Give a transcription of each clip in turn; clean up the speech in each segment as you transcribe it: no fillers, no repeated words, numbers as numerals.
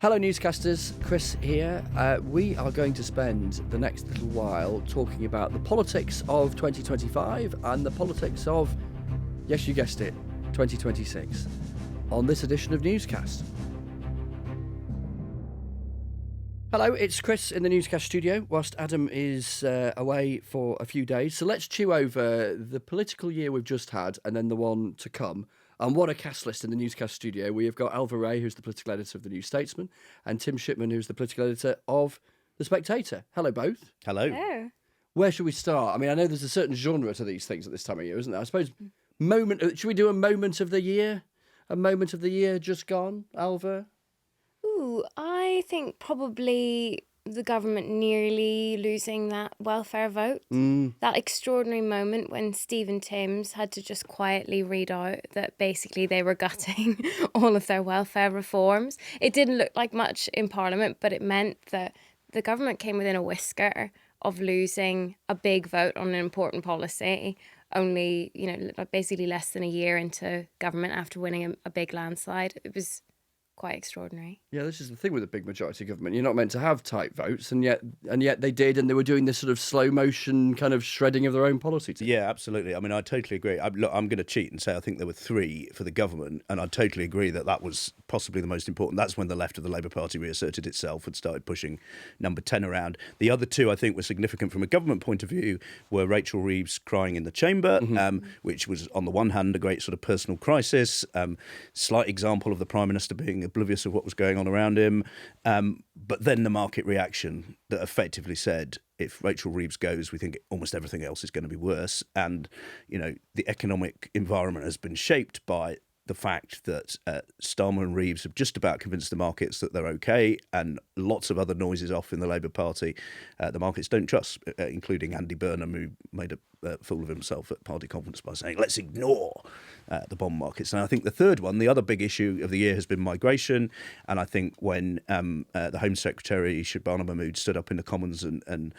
Hello newscasters, Chris here. We are going to spend the next little while talking about the politics of 2025 and the politics of, yes you guessed it, 2026 on this edition of Newscast. Hello, it's Chris in the Newscast studio whilst Adam is away for a few days. So let's chew over the political year we've just had and then the one to come. And what a cast list in the Newscast studio. We have got Ailbhe Rea, who's the political editor of the New Statesman, and Tim Shipman, who's the political editor of the Spectator. Hello, both. Hello. Hello. Where should we start? I mean, I know there's a certain genre to these things at this time of year, isn't there? I suppose should we do a moment of the year? A moment of the year just gone, Ailbhe? Ooh, I think probably the government nearly losing that welfare vote. That extraordinary moment when Stephen Timms had to just quietly read out that basically they were gutting all of their welfare reforms. It didn't look like much in Parliament, but it meant that the government came within a whisker of losing a big vote on an important policy only, basically less than a year into government after winning a big landslide. It was quite extraordinary. Yeah, this is the thing with a big majority government. You're not meant to have tight votes, and yet they did, and they were doing this sort of slow motion kind of shredding of their own policy. Yeah, absolutely. I mean, I totally agree. I'm going to cheat and say I think there were three for the government, and I totally agree that was possibly the most important. That's when the left of the Labour Party reasserted itself and started pushing number 10 around. The other two, I think, were significant from a government point of view, were Rachel Reeves crying in the chamber, which was, on the one hand, a great sort of personal crisis, slight example of the Prime Minister being oblivious of what was going on around him, but then the market reaction that effectively said, if Rachel Reeves goes, we think almost everything else is going to be worse. And, the economic environment has been shaped by the fact that Starmer and Reeves have just about convinced the markets that they're okay, and lots of other noises off in the Labour Party the markets don't trust, including Andy Burnham, who made a fool of himself at party conference by saying, let's ignore the bond markets. And I think the third one, the other big issue of the year, has been migration. And I think when the Home Secretary, Shabana Mahmood, stood up in the Commons and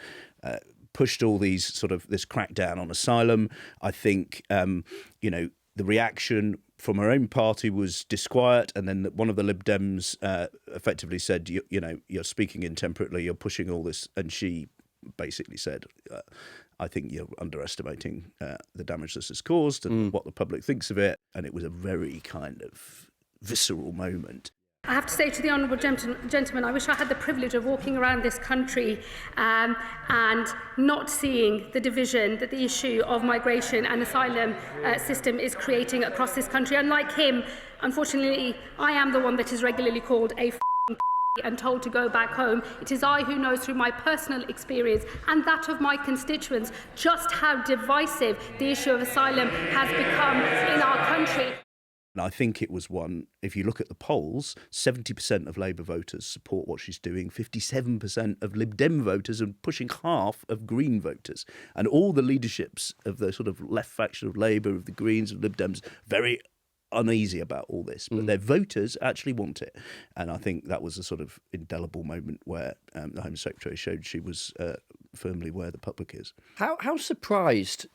pushed all these this crackdown on asylum, I think, the reaction from her own party was disquiet, and then one of the Lib Dems effectively said, you're speaking intemperately, you're pushing all this, and she basically said, I think you're underestimating the damage this has caused and what the public thinks of it, and it was a very kind of visceral moment. I have to say to the honourable gentleman, I wish I had the privilege of walking around this country and not seeing the division that the issue of migration and asylum system is creating across this country. Unlike him, unfortunately, I am the one that is regularly called a and told to go back home. It is I who knows through my personal experience and that of my constituents just how divisive the issue of asylum has become in our country. And I think it was one, if you look at the polls, 70% of Labour voters support what she's doing, 57% of Lib Dem voters, and pushing half of Green voters. And all the leaderships of the sort of left faction of Labour, of the Greens, of Lib Dems, very uneasy about all this. But their voters actually want it. And I think that was a sort of indelible moment where the Home Secretary showed she was firmly where the public is. How surprised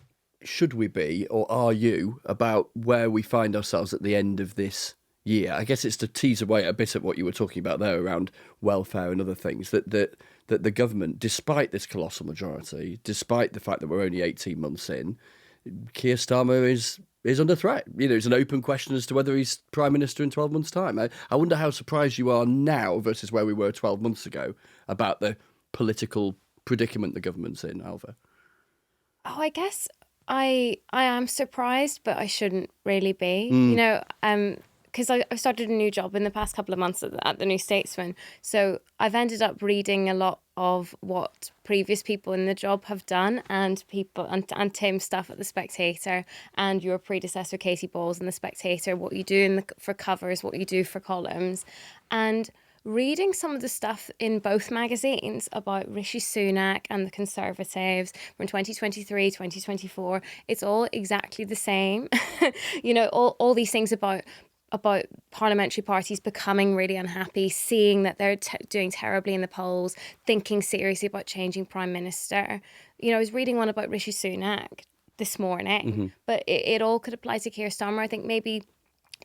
should we be, or are you, about where we find ourselves at the end of this year? I guess it's to tease away a bit at what you were talking about there around welfare and other things, that the government, despite this colossal majority, despite the fact that we're only 18 months in, Keir Starmer is under threat. It's an open question as to whether he's Prime Minister in 12 months' time. I wonder how surprised you are now versus where we were 12 months ago about the political predicament the government's in, Ailbhe. Oh, I guess I am surprised, but I shouldn't really be. Because I started a new job in the past couple of months at the New Statesman. So I've ended up reading a lot of what previous people in the job have done, and Tim's stuff at the Spectator, and your predecessor Katie Bowles in the Spectator, what you do for covers, what you do for columns, and reading some of the stuff in both magazines about Rishi Sunak and the Conservatives from 2023, 2024, it's all exactly the same. All these things about parliamentary parties becoming really unhappy, seeing that they're doing terribly in the polls, thinking seriously about changing Prime Minister. I was reading one about Rishi Sunak this morning, but it all could apply to Keir Starmer. I think maybe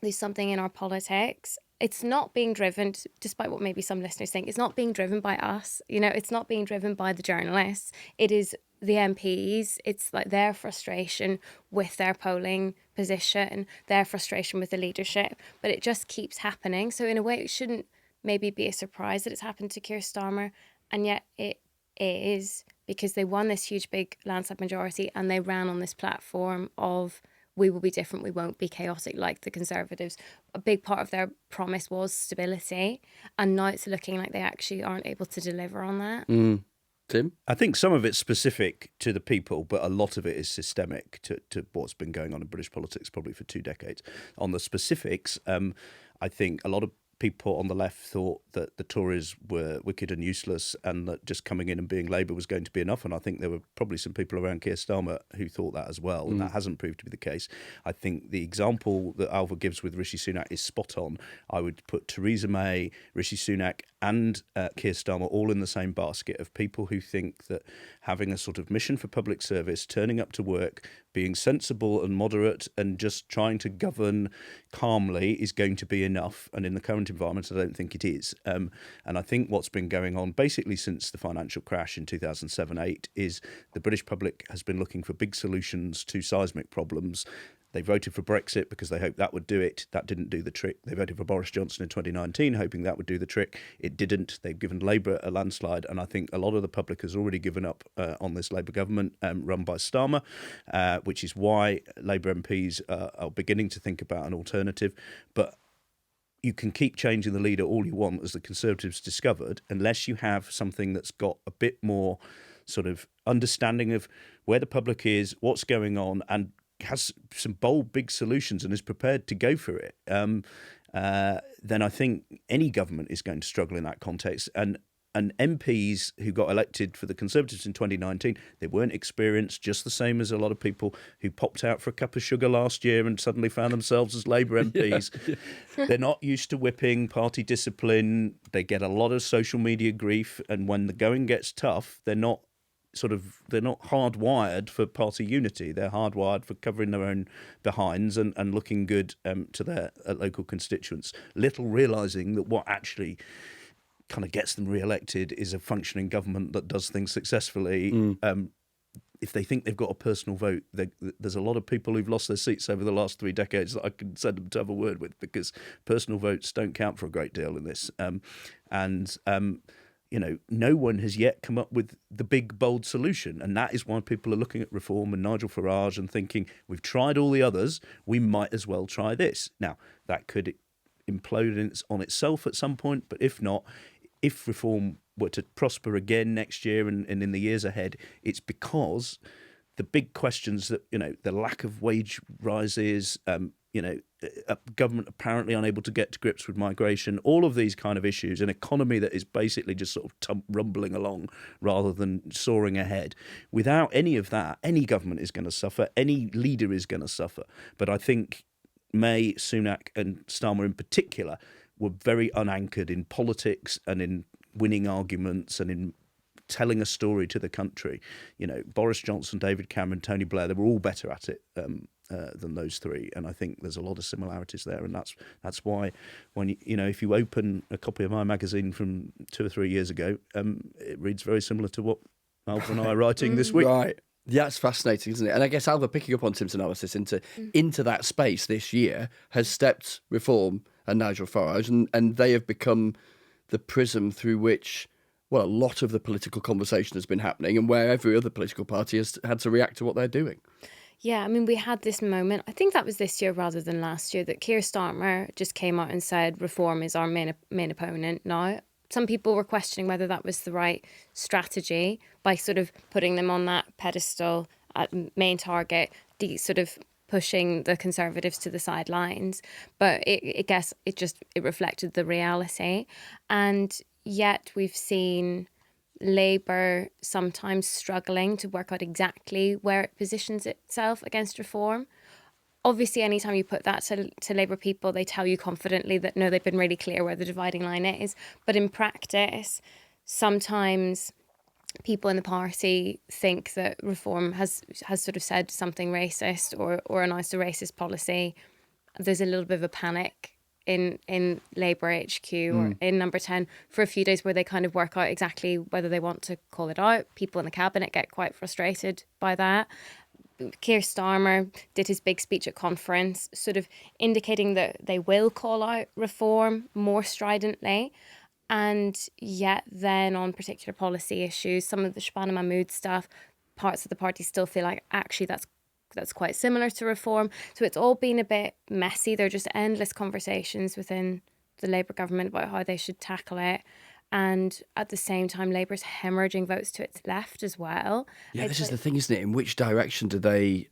there's something in our politics it's not being driven, despite what maybe some listeners think, it's not being driven by us. It's not being driven by the journalists. It is the MPs. It's like their frustration with their polling position, their frustration with the leadership, but it just keeps happening. So in a way, it shouldn't maybe be a surprise that it's happened to Keir Starmer, and yet it is, because they won this huge, big landslide majority, and they ran on this platform of, we will be different, we won't be chaotic like the Conservatives. A big part of their promise was stability, and now it's looking like they actually aren't able to deliver on that. Tim? I think some of it's specific to the people, but a lot of it is systemic to what's been going on in British politics probably for 2 decades. On the specifics, I think a lot of people on the left thought that the Tories were wicked and useless, and that just coming in and being Labour was going to be enough. And I think there were probably some people around Keir Starmer who thought that as well, and that hasn't proved to be the case. I think the example that Ailbhe gives with Rishi Sunak is spot on. I would put Theresa May, Rishi Sunak and Keir Starmer all in the same basket of people who think that having a sort of mission for public service, turning up to work, being sensible and moderate and just trying to govern calmly is going to be enough. And in the current environment, I don't think it is. And I think what's been going on basically since the financial crash in 2007-8 is the British public has been looking for big solutions to seismic problems. They voted for Brexit because they hoped that would do it. That didn't do the trick. They voted for Boris Johnson in 2019, hoping that would do the trick. It didn't. They've given Labour a landslide, and I think a lot of the public has already given up on this Labour government run by Starmer, which is why Labour MPs are beginning to think about an alternative. But you can keep changing the leader all you want, as the Conservatives discovered, unless you have something that's got a bit more sort of understanding of where the public is, what's going on, and has some bold, big solutions and is prepared to go for it, then I think any government is going to struggle in that context. And MPs who got elected for the Conservatives in 2019, they weren't experienced, just the same as a lot of people who popped out for a cup of sugar last year and suddenly found themselves as Labour MPs. They're not used to whipping, party discipline. They get a lot of social media grief. And when the going gets tough, they're not hardwired for party unity. They're hardwired for covering their own behinds and looking good to their local constituents, little realising that what actually kind of gets them re-elected is a functioning government that does things successfully. If they think they've got a personal vote, there's a lot of people who've lost their seats over the last 3 decades that I can send them to have a word with, because personal votes don't count for a great deal in this. No one has yet come up with the big, bold solution. And that is why people are looking at Reform and Nigel Farage and thinking, we've tried all the others, we might as well try this. Now, that could implode on itself at some point, but if not, if Reform were to prosper again next year and in the years ahead, it's because the big questions that, the lack of wage rises, a government apparently unable to get to grips with migration, all of these kind of issues, an economy that is basically just sort of rumbling along rather than soaring ahead. Without any of that, any government is going to suffer, any leader is going to suffer. But I think May, Sunak and Starmer in particular were very unanchored in politics and in winning arguments and in telling a story to the country. Boris Johnson, David Cameron, Tony Blair, they were all better at it than those three, and I think there's a lot of similarities there, and that's why when if you open a copy of my magazine from 2 or 3 years ago, it reads very similar to what Ailbhe and I are writing this week. Right. Yeah, it's fascinating, isn't it? And I guess Ailbhe, picking up on Tim's analysis into that space this year, has stepped Reform and Nigel Farage, and they have become the prism through which, well, a lot of the political conversation has been happening, and where every other political party has had to react to what they're doing. Yeah, I mean, we had this moment, I think that was this year rather than last year, that Keir Starmer just came out and said Reform is our main opponent now. Some people were questioning whether that was the right strategy, by sort of putting them on that pedestal at main target, sort of pushing the Conservatives to the sidelines. But I guess it reflected the reality. And yet we've seen Labour sometimes struggling to work out exactly where it positions itself against Reform. Obviously, anytime you put that to Labour people, they tell you confidently that, no, they've been really clear where the dividing line is. But in practice, sometimes people in the party think that Reform has sort of said something racist or announced a racist policy. There's a little bit of a panic in Labour HQ or in Number 10 for a few days, where they kind of work out exactly whether they want to call it out. People in the cabinet get quite frustrated by that. Keir Starmer did his big speech at conference, sort of indicating that they will call out reform more stridently. And yet then on particular policy issues, some of the Shabana Mahmood stuff, parts of the party still feel like actually that's quite similar to reform. So it's all been a bit messy. There are just endless conversations within the Labour government about how they should tackle it. And at the same time, Labour's hemorrhaging votes to its left as well. Yeah, this is the thing, isn't it? In which direction do they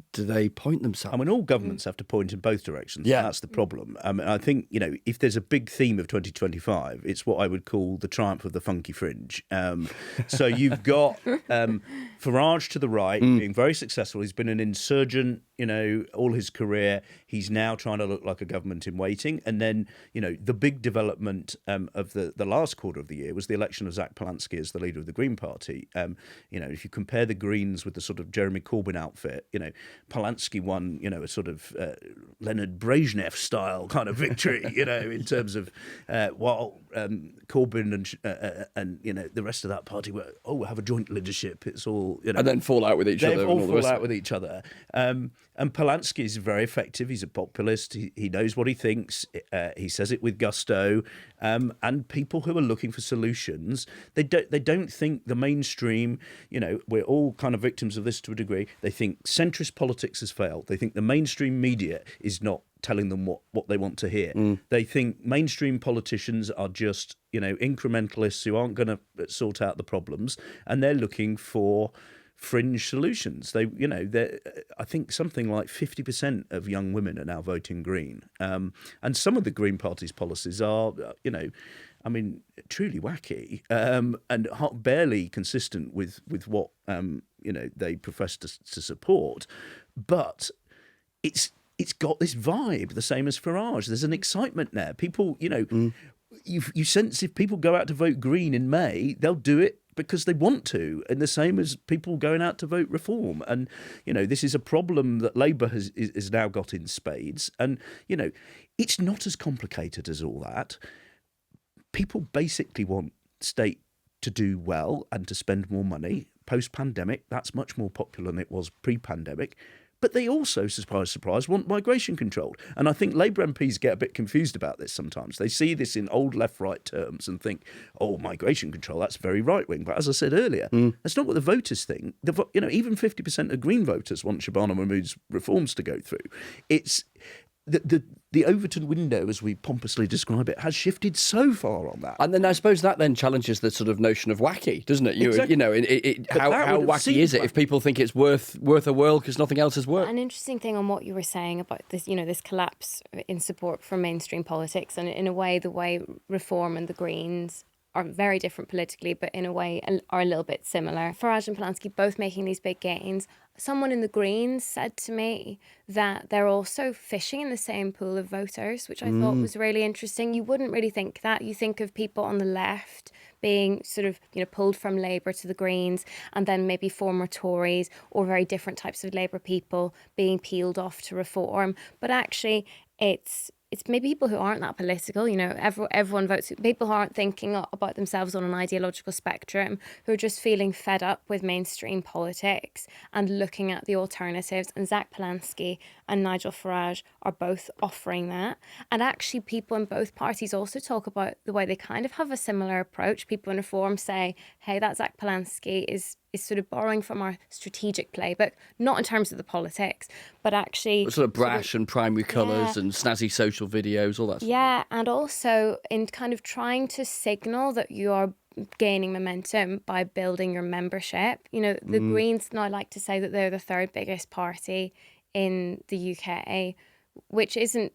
point themselves? I mean, all governments have to point in both directions. Yeah. That's the problem. I think, if there's a big theme of 2025, it's what I would call the triumph of the funky fringe. So you've got Farage to the right being very successful. He's been an insurgent, all his career. He's now trying to look like a government in waiting. And then, the big development of the last quarter of the year was the election of Zach Polansky as the leader of the Green Party. If you compare the Greens with the sort of Jeremy Corbyn outfit, Polansky won, a sort of Leonid Brezhnev style kind of victory, in terms of while Corbyn and the rest of that party were, have a joint leadership. It's all, and then fall out with each other. They all fall out with each other. And Polansky is very effective. He's a populist. He knows what he thinks. He says it with gusto. And people who are looking for solutions, they don't think the mainstream, we're all kind of victims of this to a degree. They think centrist politics has failed. They think the mainstream media is not telling them what they want to hear. They think mainstream politicians are just, incrementalists who aren't going to sort out the problems, and they're looking for fringe solutions. I think something like 50% of young women are now voting Green. And some of the Green Party's policies are, truly wacky and barely consistent with what, they profess to support. But it's got this vibe, the same as Farage. There's an excitement there. People, you sense if people go out to vote Green in May, they'll do it because they want to, and the same as people going out to vote Reform. And, this is a problem that Labour has now got in spades. And, it's not as complicated as all that. People basically want state to do well and to spend more money. Post-pandemic, that's much more popular than it was pre-pandemic. But they also, surprise, surprise, want migration controlled. And I think Labour MPs get a bit confused about this sometimes. They see this in old left-right terms and think, migration control, that's very right-wing. But as I said earlier, that's not what the voters think. Even 50% of Green voters want Shabana Mahmood's reforms to go through. It's the Overton window, as we pompously describe it, has shifted so far on that. And then I suppose that then challenges the sort of notion of wacky, doesn't it? Exactly. How wacky is it if people think it's worth a whirl because nothing else has worked? An interesting thing on what you were saying about this, this collapse in support for mainstream politics, and in a way, the way Reform and the Greens are very different politically, but in a way are a little bit similar. Farage and Polansky both making these big gains. Someone in the Greens said to me that they're also fishing in the same pool of voters, which I thought was really interesting. You wouldn't really think that. You think of people on the left being sort of, pulled from Labour to the Greens, and then maybe former Tories or very different types of Labour people being peeled off to Reform. But actually, it's maybe people who aren't that political, everyone votes, people who aren't thinking about themselves on an ideological spectrum, who are just feeling fed up with mainstream politics and looking at the alternatives. And Zach Polansky and Nigel Farage are both offering that. And actually people in both parties also talk about the way they kind of have a similar approach. People in Reform say, hey, that Zach Polansky is sort of borrowing from our strategic playbook, not in terms of the politics, but actually sort of brash and primary colours and snazzy social videos, all that stuff. Yeah, and also in kind of trying to signal that you are gaining momentum by building your membership. The Greens now like to say that they're the third biggest party in the UK, which isn't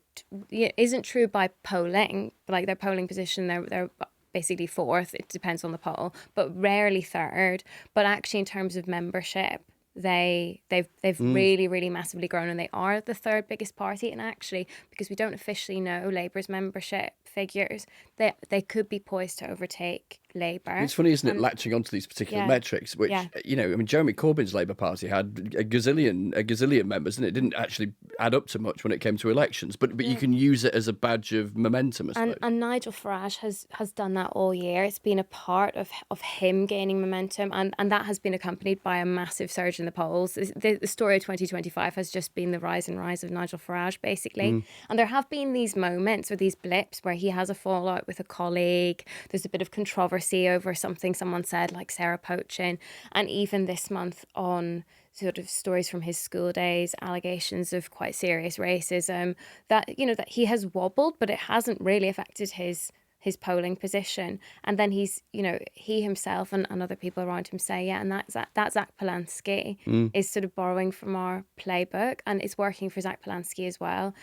true by polling. Like their polling position, they're basically fourth. It depends on the poll, but rarely third. But actually, in terms of membership, they've really, really massively grown, and they are the third biggest party. And actually, because we don't officially know Labour's membership figures, they could be poised to overtake Labour. It's funny, isn't it, latching onto these particular metrics, which, Jeremy Corbyn's Labour Party had a gazillion members, and it didn't actually add up to much when it came to elections. But you can use it as a badge of momentum, I suppose. And Nigel Farage has done that all year. It's been a part of him gaining momentum, and that has been accompanied by a massive surge in the polls. The story of 2025 has just been the rise of Nigel Farage, basically. And there have been these moments or these blips where he has a fallout with a colleague. There's a bit of controversy over something someone said, like Sarah poaching. And even this month, on sort of stories from his school days, allegations of quite serious racism, that he has wobbled, but it hasn't really affected his polling position. And then he himself and other people around him say, and that Zach Polanski is sort of borrowing from our playbook, and it's working for Zach Polanski as well.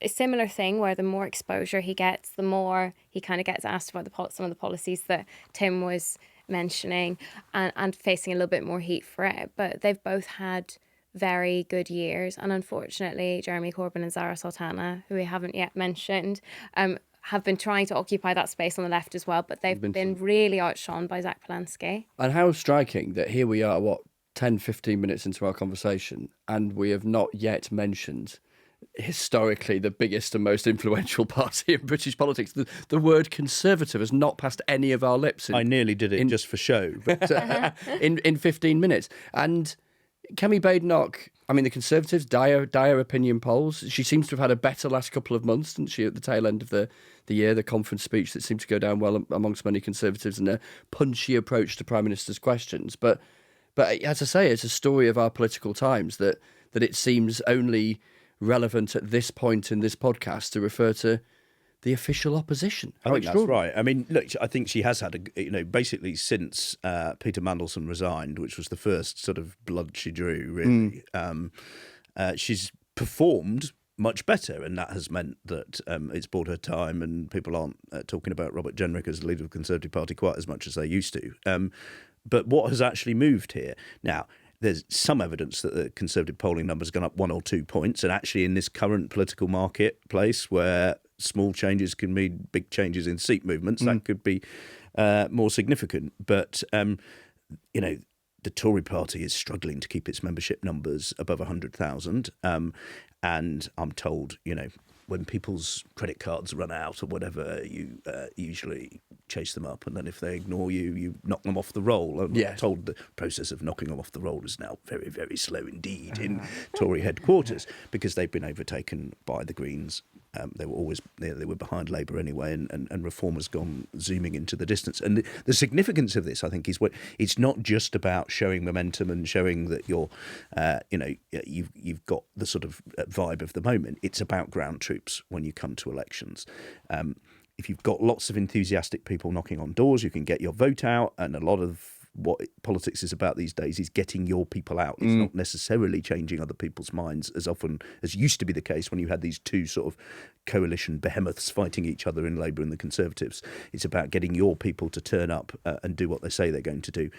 A similar thing where the more exposure he gets, the more he kind of gets asked about some of the policies that Tim was mentioning, and facing a little bit more heat for it. But they've both had very good years, and unfortunately Jeremy Corbyn and Zara Sultana, who we haven't yet mentioned, have been trying to occupy that space on the left as well, but they've been really outshone by Zach Polanski. And how striking that here we are, 10-15 minutes into our conversation, and we have not yet mentioned historically the biggest and most influential party in British politics. The word Conservative has not passed any of our lips. I nearly did it just for show. But in 15 minutes. And Kemi Badenoch, the Conservatives, dire opinion polls. She seems to have had a better last couple of months, didn't she, at the tail end of the year, the conference speech that seemed to go down well amongst many Conservatives, and a punchy approach to Prime Minister's questions. But as I say, it's a story of our political times that it seems only relevant at this point in this podcast to refer to the official opposition. I think that's right. Look, I think she has had basically since Peter Mandelson resigned, which was the first sort of blood she drew, really. She's performed much better, and that has meant that it's bought her time, and people aren't talking about Robert Jenrick as the leader of the Conservative Party quite as much as they used to. But what has actually moved here? Now, there's some evidence that the Conservative polling number's gone up 1 or 2 points, and actually in this current political marketplace where small changes can mean big changes in seat movements, that could be more significant. But, the Tory party is struggling to keep its membership numbers above 100,000. And I'm told, when people's credit cards run out or whatever, you usually chase them up, and then if they ignore you, you knock them off the roll. I'm told the process of knocking them off the roll is now very, very slow indeed in Tory headquarters, because they've been overtaken by the Greens. They were behind Labour anyway, and Reform has gone zooming into the distance. And the significance of this, I think, is it's not just about showing momentum and showing that you've got the sort of vibe of the moment. It's about ground troops when you come to elections. If you've got lots of enthusiastic people knocking on doors, you can get your vote out, and a lot of what politics is about these days is getting your people out. It's not necessarily changing other people's minds as often as used to be the case when you had these two sort of coalition behemoths fighting each other in Labour and the Conservatives. It's about getting your people to turn up and do what they say they're going to do.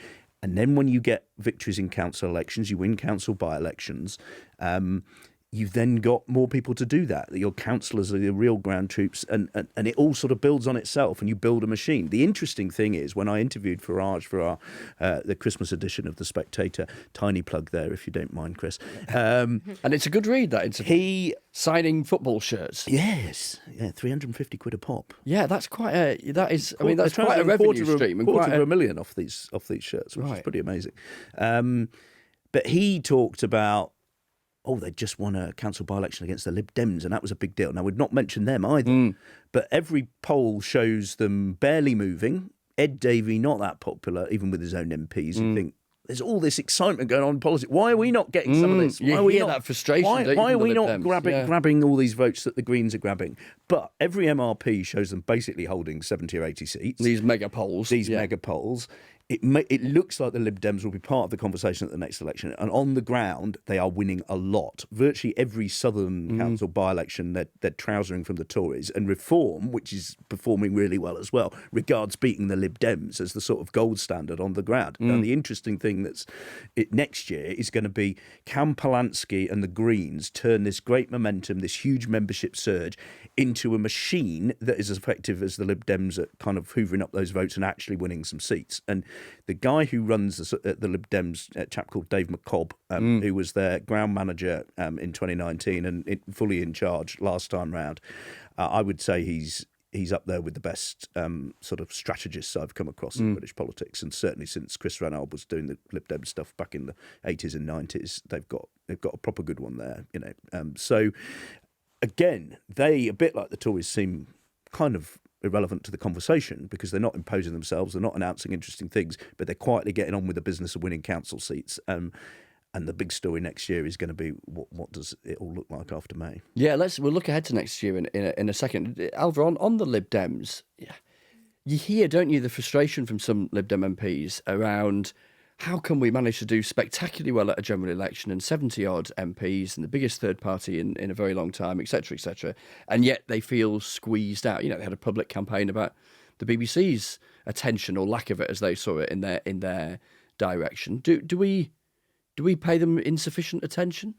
And then when you get victories in council elections, you win council by-elections, you've then got more people to do that. Your councillors are the real ground troops, and it all sort of builds on itself, and you build a machine. The interesting thing is, when I interviewed Farage for our the Christmas edition of The Spectator, tiny plug there if you don't mind, Chris. And it's a good read, that interview. Signing football shirts. Yes, yeah, 350 quid a pop. Yeah, that's quite that's quite a revenue stream. Quarter of a million off these shirts, which is pretty amazing. But he talked about, they just won a council by-election against the Lib Dems, and that was a big deal. Now, we've not mentioned them either, but every poll shows them barely moving. Ed Davey, not that popular, even with his own MPs. You think, there's all this excitement going on in politics. Why are we not getting some of this? Why are we not that frustration? Why are we not grabbing all these votes that the Greens are grabbing? But every MRP shows them basically holding 70 or 80 seats. These mega polls. Mega polls. it looks like the Lib Dems will be part of the conversation at the next election, and on the ground they are winning a lot. Virtually every Southern Council by-election they're trousering from the Tories, and Reform, which is performing really well as well, regards beating the Lib Dems as the sort of gold standard on the ground. Now the interesting thing next year is going to be, can Polanski and the Greens turn this great momentum, this huge membership surge, into a machine that is as effective as the Lib Dems at kind of hoovering up those votes and actually winning some seats. And the guy who runs the Lib Dems, a chap called Dave McCobb, who was their ground manager in 2019 and fully in charge last time round, I would say he's up there with the best sort of strategists I've come across in British politics, and certainly since Chris Ranald was doing the Lib Dem stuff back in the 80s and 90s, they've got a proper good one there, you know. So again, they, a bit like the Tories, seem kind of irrelevant to the conversation because they're not imposing themselves, they're not announcing interesting things, but they're quietly getting on with the business of winning council seats. And the big story next year is going to be what does it all look like after May? Yeah, we'll look ahead to next year in a second. Ailbhe, on the Lib Dems, you hear, don't you, the frustration from some Lib Dem MPs around how can we manage to do spectacularly well at a general election and 70-odd MPs and the biggest third party in a very long time, etc., and yet they feel squeezed out. You know, they had a public campaign about the BBC's attention or lack of it as they saw it in their direction. Do we pay them insufficient attention?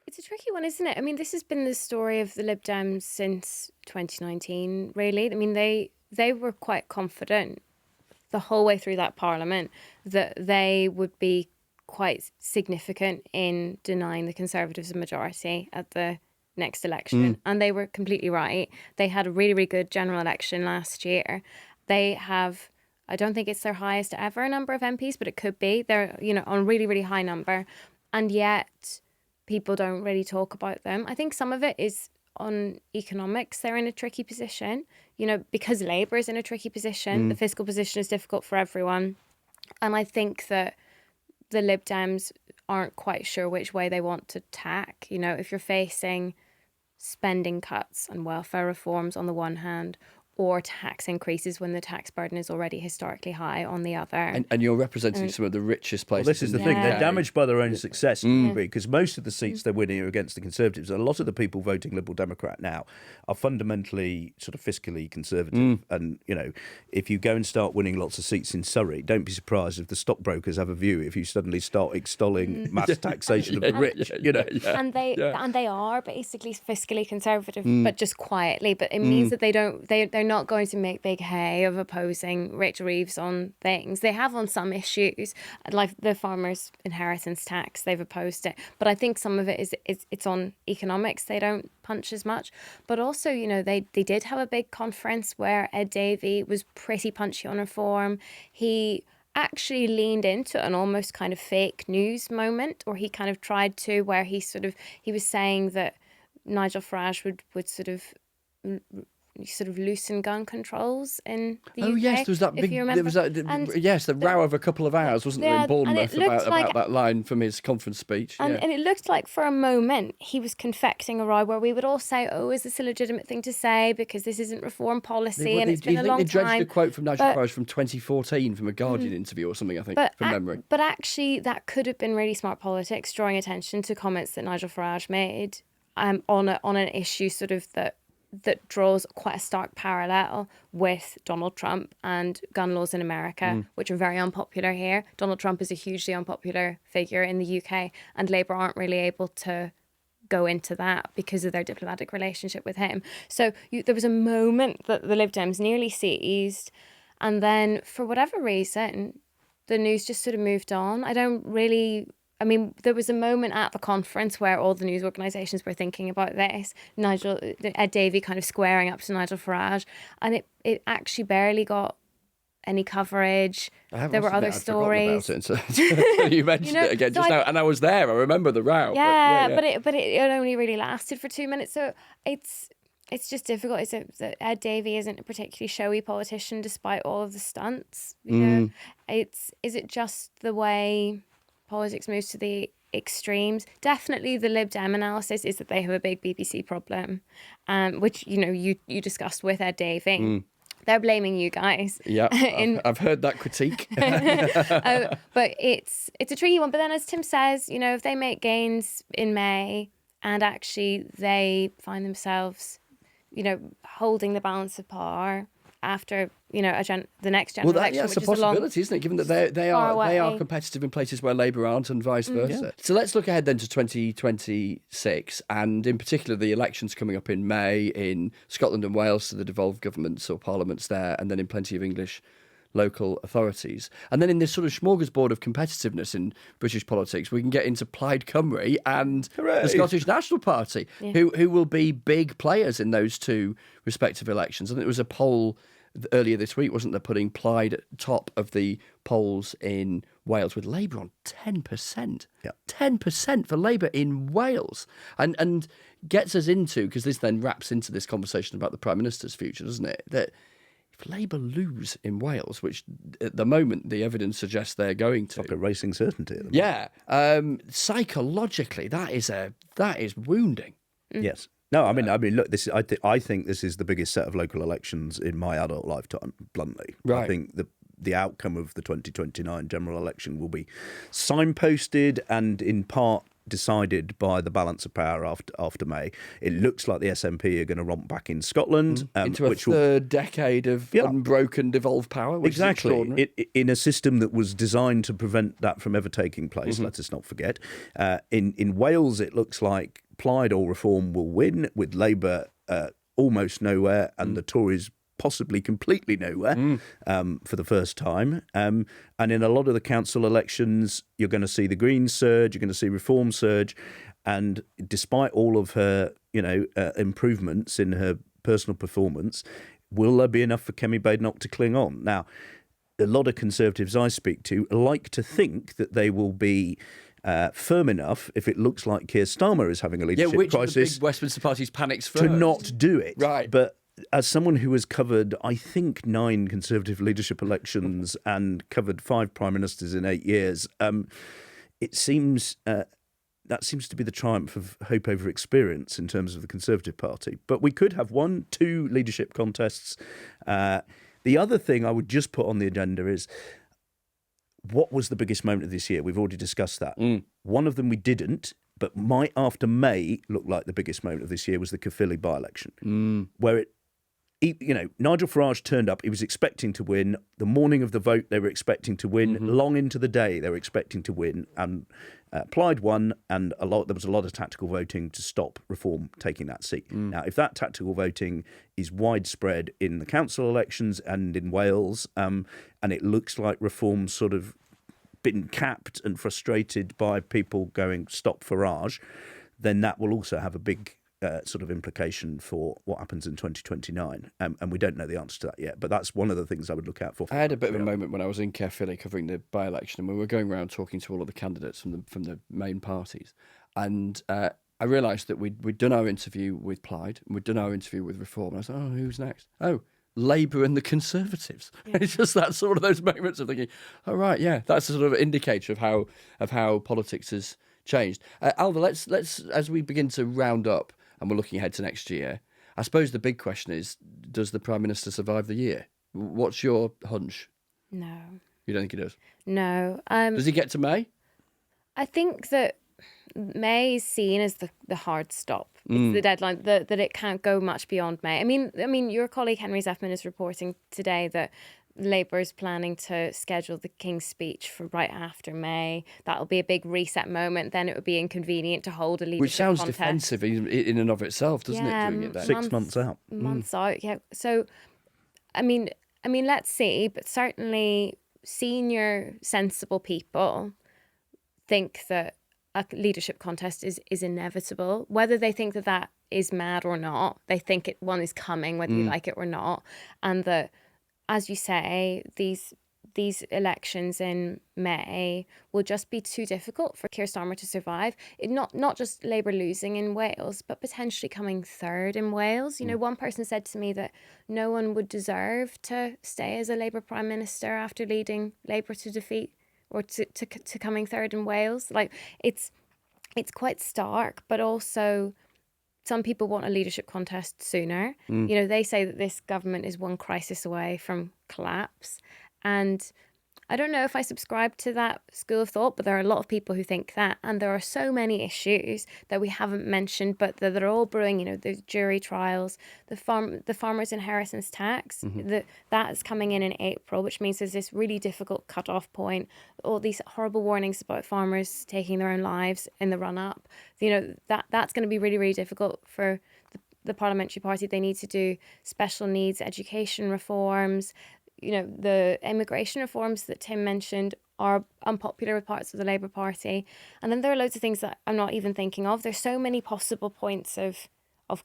It's a tricky one, isn't it? I mean, this has been the story of the Lib Dems since 2019, really. I mean, they were quite confident the whole way through that parliament that they would be quite significant in denying the Conservatives a majority at the next election. And they were completely right. They had a really, really good general election last year. They have, I don't think it's their highest ever number of MPs, but it could be. They're, on a really, really high number. And yet people don't really talk about them. I think some of it is on economics. They're in a tricky position, because Labour is in a tricky position. The fiscal position is difficult for everyone. And I think that the Lib Dems aren't quite sure which way they want to tack. If you're facing spending cuts and welfare reforms on the one hand, or tax increases when the tax burden is already historically high on the other. And you're representing some of the richest places. Well, this is the thing. They're damaged by their own success, because most of the seats they're winning are against the Conservatives. And a lot of the people voting Liberal Democrat now are fundamentally sort of fiscally conservative. And, if you go and start winning lots of seats in Surrey, don't be surprised if the stockbrokers have a view if you suddenly start extolling mass taxation of the rich, And they are basically fiscally conservative, but just quietly. But it means that they're not going to make big hay of opposing Rachel Reeves on things. They have on some issues, like the farmers' inheritance tax. They've opposed it, but I think some of it is it's on economics. They don't punch as much, but also they did have a big conference where Ed Davey was pretty punchy on reform. He actually leaned into an almost kind of fake news moment, or he kind of tried to, where he was saying that Nigel Farage would sort of loosen gun controls in the UK. Oh yes, there was that big. There was the row of a couple of hours, wasn't there, in Bournemouth about that line from his conference speech. And it looked like for a moment he was confecting a row where we would all say, "Oh, is this a legitimate thing to say? Because this isn't reform policy, and it's been a long time." They dredged a quote from Nigel Farage from 2014 from a Guardian interview or something, I think, from memory. But actually, that could have been really smart politics, drawing attention to comments that Nigel Farage made on an issue sort of that draws quite a stark parallel with Donald Trump and gun laws in America, which are very unpopular here. Donald Trump is a hugely unpopular figure in the UK, and Labour aren't really able to go into that because of their diplomatic relationship with him. So there was a moment that the Lib Dems nearly seized, and then for whatever reason, the news just sort of moved on. There was a moment at the conference where all the news organisations were thinking about this. Ed Davey kind of squaring up to Nigel Farage, and it actually barely got any coverage. There were other stories. About it, so you mentioned it again just now, and I was there. I remember the row. But it only really lasted for 2 minutes. So it's just difficult. Is it that Ed Davey isn't a particularly showy politician despite all of the stunts? Is it just the way politics moves to the extremes? Definitely the Lib Dem analysis is that they have a big BBC problem, which you discussed with Ed Davey. They're blaming you guys. Yeah, I've heard that critique. But it's a tricky one. But then, as Tim says, if they make gains in May and actually they find themselves, holding the balance of power after the next general election, that's which a is a long, possibility, isn't it? Given that they are competitive in places where Labour aren't, and vice versa. Yeah. So let's look ahead then to 2026, and in particular the elections coming up in May in Scotland and Wales, so the devolved governments or parliaments there, and then in plenty of English local authorities. And then in this sort of smorgasbord of competitiveness in British politics, we can get into Plaid Cymru and the Scottish National Party, who will be big players in those two respective elections. And it was a poll earlier this week, wasn't there, putting Plaid at top of the polls in Wales, with Labour on 10%. Yeah. 10% for Labour in Wales. And gets us into, because this then wraps into this conversation about the Prime Minister's future, doesn't it? That if Labour lose in Wales, which at the moment the evidence suggests they're going to, like a racing certainty. At the moment. Psychologically, that is wounding. Yes. No, I mean, look. I think this is the biggest set of local elections in my adult lifetime. Bluntly, right. I think the outcome of the 2029 general election will be signposted and in part decided by the balance of power after May. It looks like the SNP are going to romp back in Scotland into a third decade of unbroken devolved power. Which exactly, is extraordinary. In a system that was designed to prevent that from ever taking place. Let us not forget. In Wales, it looks like Plaid or Reform will win, with Labour almost nowhere and the Tories possibly completely nowhere for the first time. And in a lot of the council elections, you're going to see the Greens surge, you're going to see Reform surge. And despite all of her, improvements in her personal performance, will there be enough for Kemi Badenoch to cling on? Now, a lot of Conservatives I speak to like to think that they will be firm enough, if it looks like Keir Starmer is having a leadership which crisis, of the big Westminster parties panics first, to not do it. Right. But as someone who has covered, I think, 9 Conservative leadership elections and covered 5 prime ministers in 8 years, it seems that seems to be the triumph of hope over experience in terms of the Conservative Party. But we could have 1, 2 leadership contests. The other thing I would just put on the agenda is, what was the biggest moment of this year? We've already discussed that. One of them we didn't, but might after May look like the biggest moment of this year was the Caerphilly by-election, where Nigel Farage turned up. He was expecting to win. The morning of the vote, they were expecting to win. Long into the day, they were expecting to win. And Plaid won, and there was a lot of tactical voting to stop Reform taking that seat. Now, if that tactical voting is widespread in the council elections and in Wales, and it looks like Reform's sort of been capped and frustrated by people going, stop Farage, then that will also have a big sort of implication for what happens in 2029. And we don't know the answer to that yet, but that's one of the things I would look out for. I had a bit of a moment when I was in Caerphilly covering the by-election, and we were going around talking to all of the candidates from the main parties. And I realised that we'd done our interview with Plaid, and we'd done our interview with Reform. And I was like, who's next? Labour and the Conservatives. Yeah. It's just that sort of those moments of thinking, right, yeah, that's a sort of indicator of how politics has changed. Ailbhe, let's as we begin to round up, and we're looking ahead to next year, I suppose the big question is, does the Prime Minister survive the year? What's your hunch? No. You don't think he does? No. Does he get to May? I think that May is seen as the hard stop. It's the deadline, that it can't go much beyond May. I mean, your colleague Henry Zeffman is reporting today that Labour is planning to schedule the King's speech for right after May. That'll be a big reset moment. Then it would be inconvenient to hold a leadership Which sounds contest. defensive in and of itself, doesn't it, doing it then? 6 months out. Months out, yeah. So, I mean, let's see. But certainly senior, sensible people think that a leadership contest is inevitable. Whether they think that is mad or not, they think one is coming, whether you like it or not. And that, as you say, these elections in May will just be too difficult for Keir Starmer to survive. Not just Labour losing in Wales, but potentially coming third in Wales. One person said to me that no one would deserve to stay as a Labour Prime Minister after leading Labour to defeat or to coming third in Wales. Like, it's quite stark, but also some people want a leadership contest sooner. They say that this government is one crisis away from collapse. And I don't know if I subscribe to that school of thought, but there are a lot of people who think that. And there are so many issues that we haven't mentioned, but that are all brewing. The jury trials, the farmers' inheritance tax, that's coming in April, which means there's this really difficult cut-off point. All these horrible warnings about farmers taking their own lives in the run-up. That's going to be really, really difficult for the parliamentary party. They need to do special needs education reforms. The immigration reforms that Tim mentioned are unpopular with parts of the Labour Party. And then there are loads of things that I'm not even thinking of. There's so many possible points of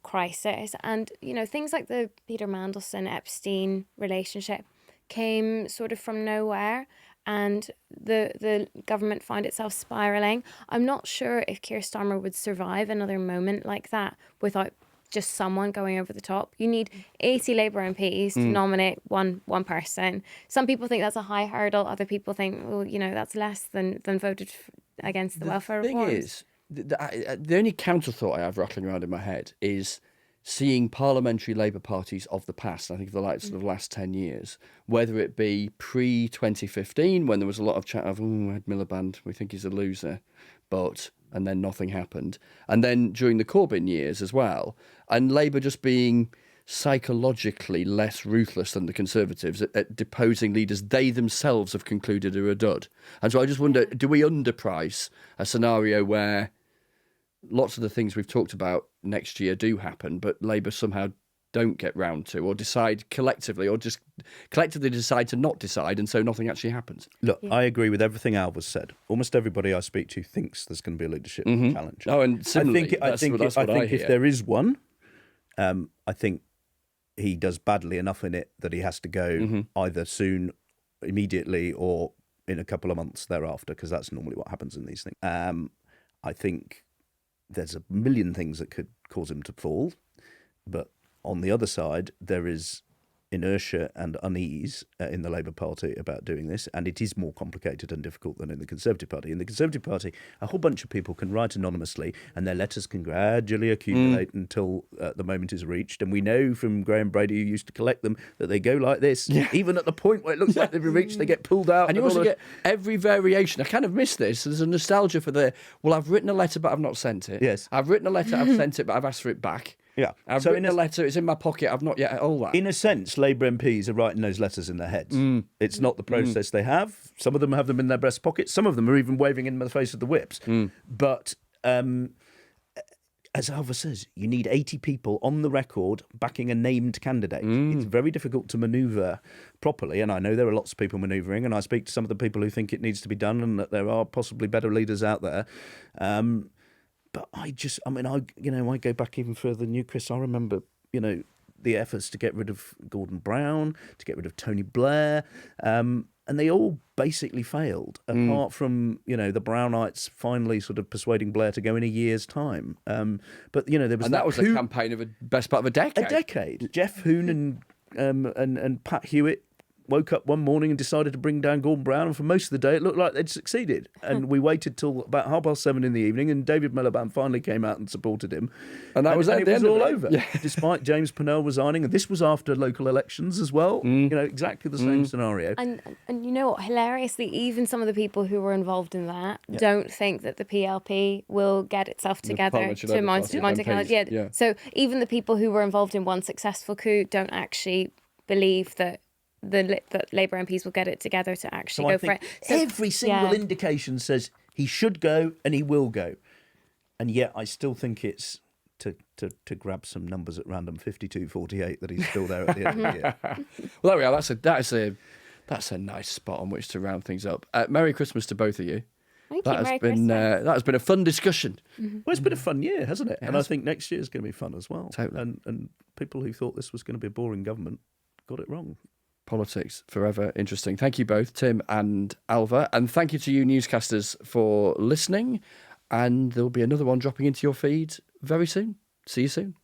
crisis. And, things like the Peter Mandelson-Epstein relationship came sort of from nowhere. And the government found itself spiralling. I'm not sure if Keir Starmer would survive another moment like that without just someone going over the top. You need 80 Labour MPs to nominate one person. Some people think that's a high hurdle. Other people think, well, that's less than voted against the welfare reforms. The thing is, the only counter thought I have rattling around in my head is seeing parliamentary Labour parties of the past, I think of the likes of the last 10 years, whether it be pre-2015, when there was a lot of chat of, Ed Miliband, we think he's a loser, and then nothing happened. And then during the Corbyn years as well, and Labour just being psychologically less ruthless than the Conservatives at deposing leaders they themselves have concluded are a dud. And so I just wonder, do we underprice a scenario where lots of the things we've talked about next year do happen, but Labour somehow don't get round to, or decide collectively, or just collectively decide to not decide, and so nothing actually happens? Look, I agree with everything Ailbhe's said. Almost everybody I speak to thinks there's going to be a leadership challenge. Oh, and similarly, I think if there is one, I think he does badly enough in it that he has to go either soon, immediately, or in a couple of months thereafter, because that's normally what happens in these things. I think there's a million things that could cause him to fall, but on the other side, there is inertia and unease in the Labour Party about doing this, and it is more complicated and difficult than in the Conservative Party. In the Conservative Party, a whole bunch of people can write anonymously, and their letters can gradually accumulate until the moment is reached. And we know from Graham Brady, who used to collect them, that they go like this. Even at the point where it looks like they've been reached, they get pulled out. And you also get every variation. I kind of miss this. There's a nostalgia for I've written a letter, but I've not sent it. Yes. I've written a letter, I've sent it, but I've asked for it back. Yeah. I've written a letter, it's in my pocket, I've not yet, all that. In a sense, Labour MPs are writing those letters in their heads. It's not the process they have. Some of them have them in their breast pockets. Some of them are even waving in the face of the whips. But as Ailbhe says, you need 80 people on the record backing a named candidate. It's very difficult to manoeuvre properly, and I know there are lots of people manoeuvring, and I speak to some of the people who think it needs to be done and that there are possibly better leaders out there. But I go back even further than you, Chris. I remember, the efforts to get rid of Gordon Brown, to get rid of Tony Blair, and they all basically failed, apart from, the Brownites finally sort of persuading Blair to go in a year's time. But, there was that was a campaign of best part of a decade. A decade. Jeff Hoon and Pat Hewitt woke up one morning and decided to bring down Gordon Brown, and for most of the day it looked like they'd succeeded. And we waited till about 7:30 in the evening, and David Miliband finally came out and supported him. And it was all over. Yeah. Despite James Purnell resigning, and this was after local elections as well. Exactly the same scenario. And you know what, hilariously, even some of the people who were involved in that don't think that the PLP will get itself together to mount a candidate. So even the people who were involved in one successful coup don't actually believe that that Labour MPs will get it together to actually go for it. So every single indication says he should go and he will go. And yet I still think it's to grab some numbers at random, 52-48, that he's still there at the end of the year. Well, there we are. That's a nice spot on which to round things up. Merry Christmas to both of you. Thank you. Merry Christmas. That has been a fun discussion. Well, it's been a fun year, hasn't it? And I think next year is going to be fun as well. Totally. And people who thought this was going to be a boring government got it wrong. Politics, forever interesting. Thank you both, Tim and Ailbhe. And thank you to you newscasters for listening. And there'll be another one dropping into your feed very soon. See you soon.